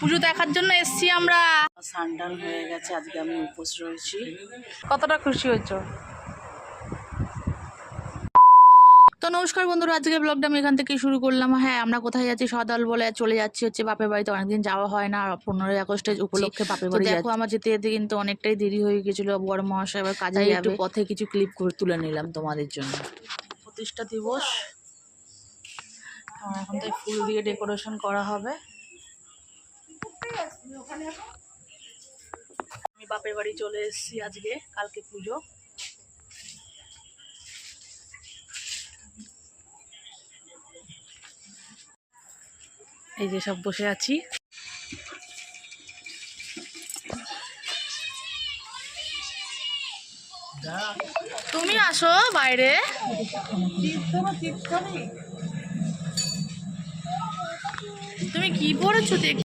পুজো দেখার জন্য এসছি আমরা। সান্ডাল হয়ে গেছে, আজকে আমি উপোস রয়েছি। কতটা খুশি হয়েছো? তো নমস্কার বন্ধুরা, আজকে ব্লগটা আমি এখান থেকে শুরু করলাম। হ্যাঁ, আমরা কোথায় যাচ্ছি? সদাল বলে চলে যাচ্ছি হচ্ছে বাপের বাড়িতে। অনেকদিন যাওয়া হয় না, 15ই আগস্টের উপলক্ষে বাপের বাড়ি। দেখো আমার যেতে যেতে কিন্তু অনেকটাই দেরি হয়ে গেছিল, বড় মহাশয় এবার কাজে একটু পথে কিছু ক্লিপ করে তুলে নিলাম তোমাদের জন্য। প্রতিষ্ঠা দিবস, এখন তাই ফুল দিয়ে ডেকোরেশন করা হবে। আমি বাপের বাড়ি চলে এসেছি আজকে, কালকে পুজো। এই যে সব বসে আছি। তুমি আসো বাইরে। তুমি কি পড়েছো দেখি?